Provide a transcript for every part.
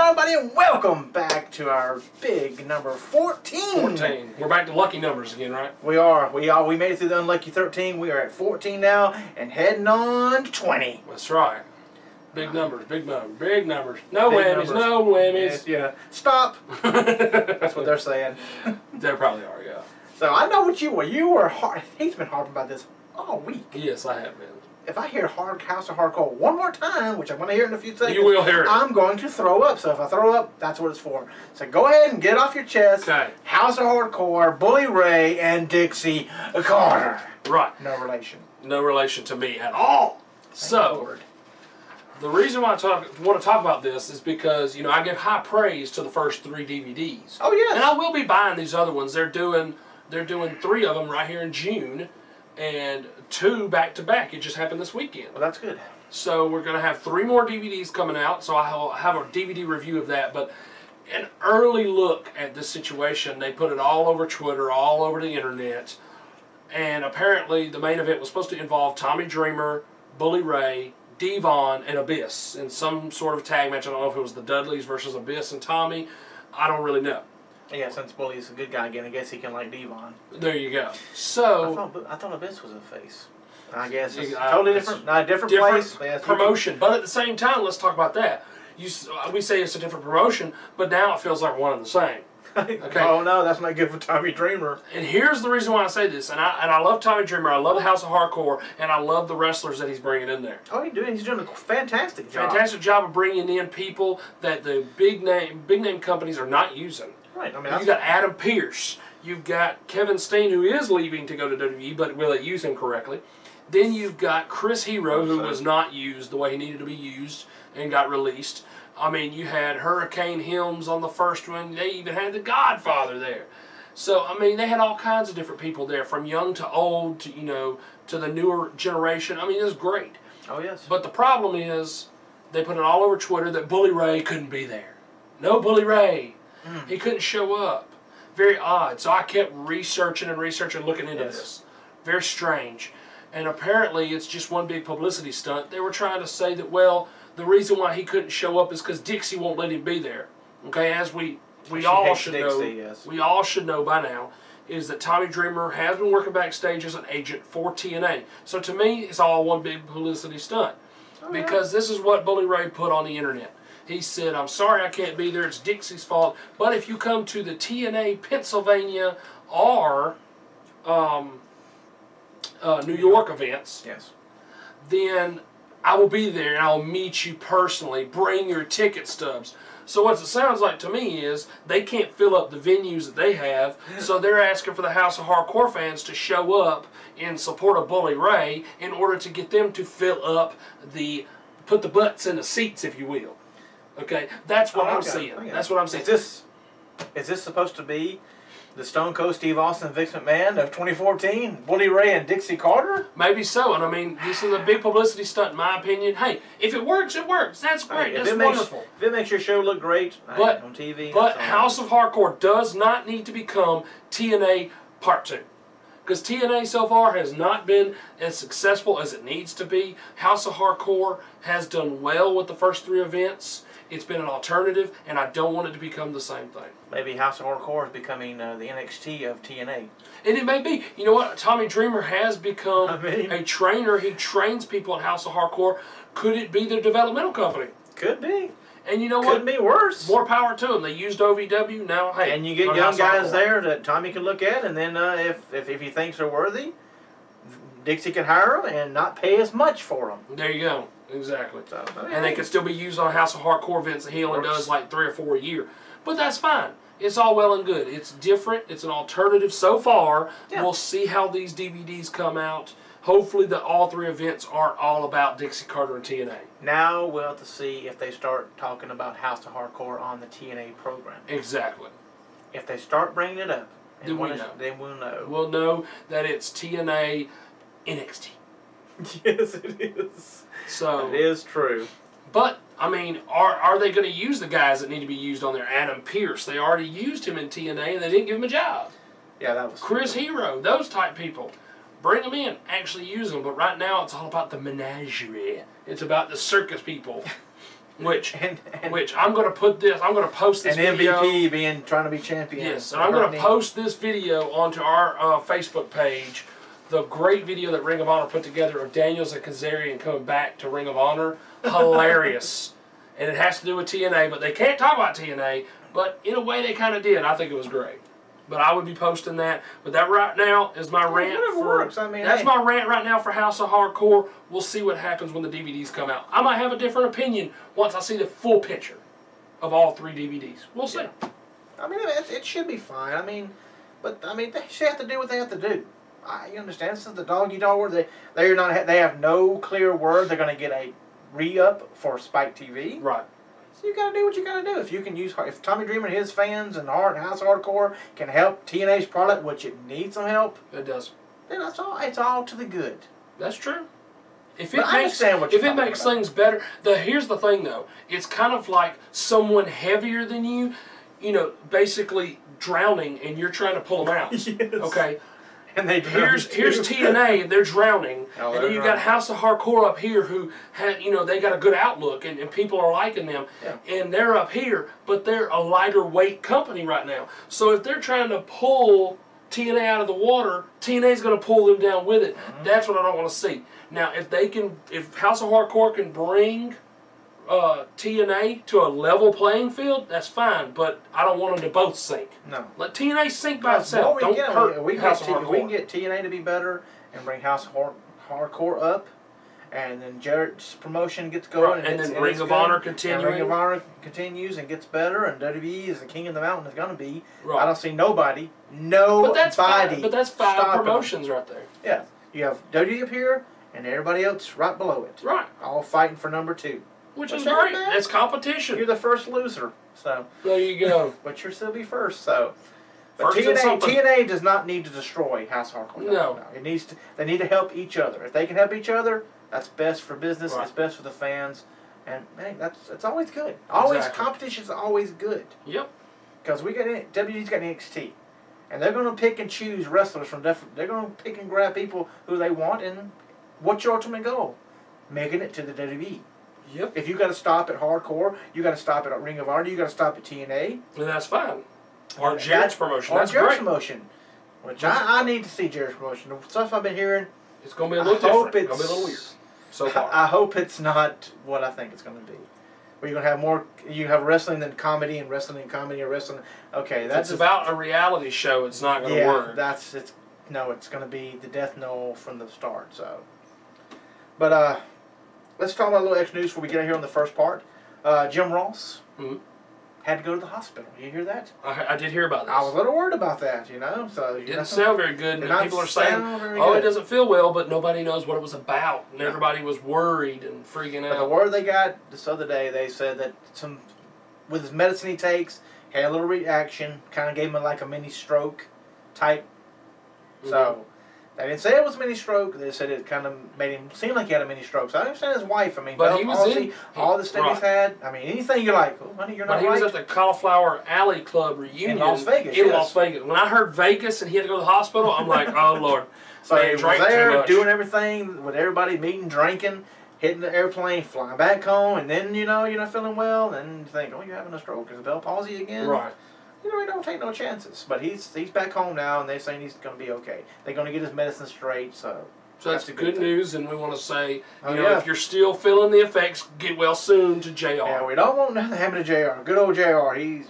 everybody, and welcome back to our big number 14. 14. We're back to lucky numbers again, right? We are. We made it through the unlucky 13. We are at 14 now and heading on to 20. That's right. Big numbers, big numbers, big numbers. No Big whammies, numbers. no whammies. Yeah. Stop. That's what they're saying. They probably are, yeah. So I know what you were. You were hard. He's been harping about this all week. Yes, I have been. If I hear House of Hardcore one more time, which I'm going to hear in a few seconds, You will hear it. I'm going to throw up. So if I throw up, that's what it's for. So go ahead and get it off your chest. Okay. House of Hardcore, Bully Ray, and Dixie Carter. Right. No relation. No relation to me at all. So, the reason why I want to talk about this is because, you know, I give high praise to the first 3 DVDs. Oh, yes. And I will be buying these other ones. They're doing 3 of them right here in June. And 2 back-to-back. It just happened this weekend. Well, that's good. So we're going to have 3 more DVDs coming out. So I'll have a DVD review of that. But an early look at this situation. They put it all over Twitter, all over the internet. And apparently the main event was supposed to involve Tommy Dreamer, Bully Ray, Devon, and Abyss in some sort of tag match. I don't know if it was the Dudleys versus Abyss and Tommy. I don't really know. Yeah, since Bully's a good guy again, I guess he can like Devon. There you go. So I thought Abyss was a face. I guess it's Yeah, totally different. Not a different place. Yes, promotion. But at the same time, let's talk about that. We say it's a different promotion, but now it feels like one and the same. Okay. Oh no, that's not good for Tommy Dreamer. And here's the reason why I say this. And I love Tommy Dreamer. I love the House of Hardcore, and I love the wrestlers that he's bringing in there. Oh, he's doing a fantastic job. Fantastic job of bringing in people that the big name companies are not using. Right. I mean, You've got Adam Pearce. You've got Kevin Steen, who is leaving to go to WWE, but will it use him correctly? Then you've got Chris Hero, who was not used the way he needed to be used and got released. I mean, you had Hurricane Helms on the first one. They even had the Godfather there. So, I mean, they had all kinds of different people there, from young to old to, you know, to the newer generation. I mean, it was great. Oh, yes. But the problem is they put it all over Twitter that Bully Ray couldn't be there. No Bully Ray. He couldn't show up. Very odd. So I kept researching and looking into this. Very strange. And apparently it's just one big publicity stunt. They were trying to say that, well, the reason why he couldn't show up is because Dixie won't let him be there. Okay, as we all should know, we all should know by now, is that Tommy Dreamer has been working backstage as an agent for TNA. So to me, it's all one big publicity stunt. Because this is what Bully Ray put on the internet. He said, I'm sorry I can't be there, it's Dixie's fault, but if you come to the TNA Pennsylvania or New York events, then I will be there and I'll meet you personally. Bring your ticket stubs. So what it sounds like to me is they can't fill up the venues that they have, so they're asking for the House of Hardcore fans to show up in support of Bully Ray in order to get them to fill up put the butts in the seats, if you will. Okay, that's what I'm seeing. That's what I'm seeing. Is this supposed to be the Stone Cold Steve Austin Vince McMahon of 2014? Bully Ray and Dixie Carter? Maybe so. And I mean, this is a big publicity stunt in my opinion. Hey, if it works, it works. That's great. That's wonderful. If it makes your show look great on TV. But House of Hardcore does not need to become TNA Part 2. Because TNA so far has not been as successful as it needs to be. House of Hardcore has done well with the first 3 events. It's been an alternative, and I don't want it to become the same thing. Maybe House of Hardcore is becoming the NXT of TNA. And it may be. You know what? Tommy Dreamer has become a trainer. He trains people at House of Hardcore. Could it be their developmental company? Could be. And you know what? Could be worse. More power to them. They used OVW. Now, hey. And you get young guys there that Tommy can look at, and then if he thinks they're worthy, Dixie can hire them and not pay as much for them. There you go. Exactly. So, and they can still be used on House of Hardcore events that he only does like 3 or 4 a year. But that's fine. It's all well and good. It's different. It's an alternative so far. Yeah. We'll see how these DVDs come out. Hopefully all 3 events aren't all about Dixie Carter and TNA. Now we'll have to see if they start talking about House of Hardcore on the TNA program. Exactly. If they start bringing it up, then we'll know. Then we'll know. We'll know that it's TNA NXT. Yes, it is. So it is true. But I mean, are they going to use the guys that need to be used on there? Adam Pearce, they already used him in TNA and they didn't give him a job. Yeah, that was Chris Hero, those type people. Bring them in, actually use them. But right now, it's all about the menagerie. It's about the circus people. Which and I'm going to post this video. MVP being trying to be champion. Yes, and I'm going to post this video onto our Facebook page. The great video that Ring of Honor put together of Daniels and Kazarian coming back to Ring of Honor. Hilarious. And it has to do with TNA, but they can't talk about TNA, but in a way they kind of did. I think it was great. But I would be posting that. But that right now is my rant. Works. I mean, that's my rant right now for House of Hardcore. We'll see what happens when the DVDs come out. I might have a different opinion once I see the full picture of all 3 DVDs. We'll see. Yeah. I mean, it should be fine. I mean, but I mean, they should have to do what they have to do. You understand? This is the dog-eat-dog word. They have no clear word. They're going to get a re-up for Spike TV. Right. So you got to do what you got to do. If you can use, if Tommy Dreamer and his fans and House of Hardcore can help TNA's product, which it needs some help, it does. Then that's all. It's all to the good. That's true. If it makes things better, here's the thing though. It's kind of like someone heavier than you, basically drowning, and you're trying to pull them out. Yes. Okay. And they here's TNA, and they're drowning, and then you got House of Hardcore up here who they got a good outlook, and people are liking them, and they're up here, but they're a lighter weight company right now. So if they're trying to pull TNA out of the water, TNA's going to pull them down with it. Mm-hmm. That's what I don't want to see. Now, if House of Hardcore can bring TNA to a level playing field, that's fine, but I don't want them to both sink. No. Let TNA sink by itself. Don't hurt House of Hardcore. We can get TNA to be better and bring House of Hardcore up, and then Jarrett's promotion gets going. Right. And then Ring of Honor continues. Ring of Honor continues and gets better, and WWE is the king of the mountain is going to be. Right. I don't see nobody. But that's 5 promotions right there. Yeah. You have WWE up here, and everybody else right below it. Right. All fighting for number 2. Which is great. That's competition. You're the first loser, so. There you go. But you'll still be first, so. But first TNA does not need to destroy House of Hardcore. No. It needs to. They need to help each other. If they can help each other, that's best for business. Right. It's best for the fans, and man, it's always good. Always competition's always good. Yep. Because WWE's got NXT, and they're going to pick and choose wrestlers from different. They're going to pick and grab people who they want, and what's your ultimate goal? Making it to the WWE. Yep. If you got to stop at Hardcore, you got to stop at Ring of Honor, you got to stop at TNA. And that's fine. Or Jarrett's promotion. Or Jarrett's promotion. Which I need to see Jarrett's promotion. The stuff I've been hearing. It's going to be a little different. It's going to be a little weird. So far. I hope it's not what I think it's going to be. Where you're going to have more. You have wrestling than comedy, and wrestling and comedy, and wrestling. Okay, that's about a reality show. It's not going to work. It's going to be the death knell from the start. So, but let's talk about a little extra news before we get out here on the first part. Jim Ross had to go to the hospital. You hear that? I did hear about this. I was a little worried about that, So it didn't sound very good. And people are saying, it doesn't feel well, but nobody knows what it was about. And everybody was worried and freaking out. But the word they got this other day, they said that with his medicine he takes, had a little reaction, kind of gave him like a mini stroke type. So they didn't say it was a mini stroke. They said it kind of made him seem like he had a mini stroke. So I understand his wife. I mean, but he was palsy, all the stuff he's had. I mean, anything you're like, oh, honey, you're not right. But he was at the Cauliflower Alley Club reunion in Las Vegas. Las Vegas. When I heard Vegas and he had to go to the hospital, I'm like, oh Lord. So he was there doing everything with everybody, meeting, drinking, hitting the airplane, flying back home, and then you're not feeling well, and you think, oh, you're having a stroke, is it Bell palsy again? Right. He don't take no chances. But he's back home now, and they're saying he's going to be okay. They're going to get his medicine straight, so that's good news, and we want to say, if you're still feeling the effects, get well soon to JR. Yeah, we don't want nothing to happen to JR. Good old JR, he's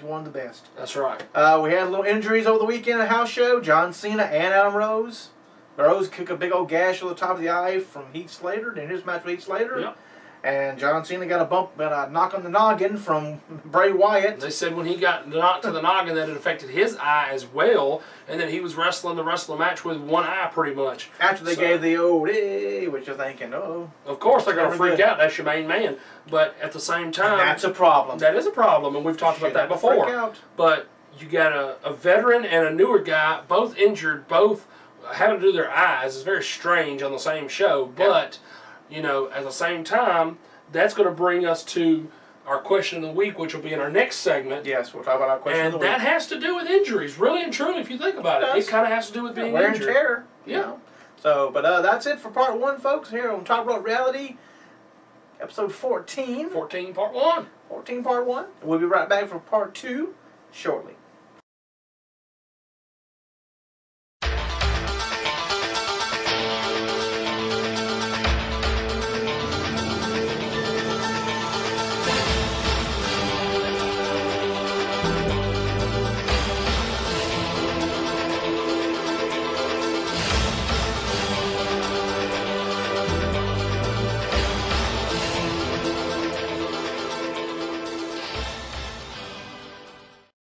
one of the best. That's right. We had little injuries over the weekend at the house show. John Cena and Adam Rose. Rose kicked a big old gash on the top of the eye from Heath Slater in his match with Heath Slater. Yep. And John Cena got a knock on the noggin from Bray Wyatt. They said when he got knocked to the noggin that it affected his eye as well, and then he was wrestling the rest of the match with one eye pretty much. After they gave the old which you're thinking, oh. Of course they're going to freak out. That's your main man. But at the same time. And that's a problem. That is a problem, and we've talked about that before. Freak out. But you got a veteran and a newer guy, both injured, both having to do their eyes. It's very strange on the same show, but, at the same time, that's going to bring us to our question of the week, which will be in our next segment. Yes, we'll talk about our question of the week. And that has to do with injuries, really and truly, if you think about it. It kind of has to do with being wear injured. And tear, Yeah. So, but that's it for part one, folks, here on Top Rope Reality. episode 14. 14, part 1. 14, part 1. We'll be right back for part 2 shortly.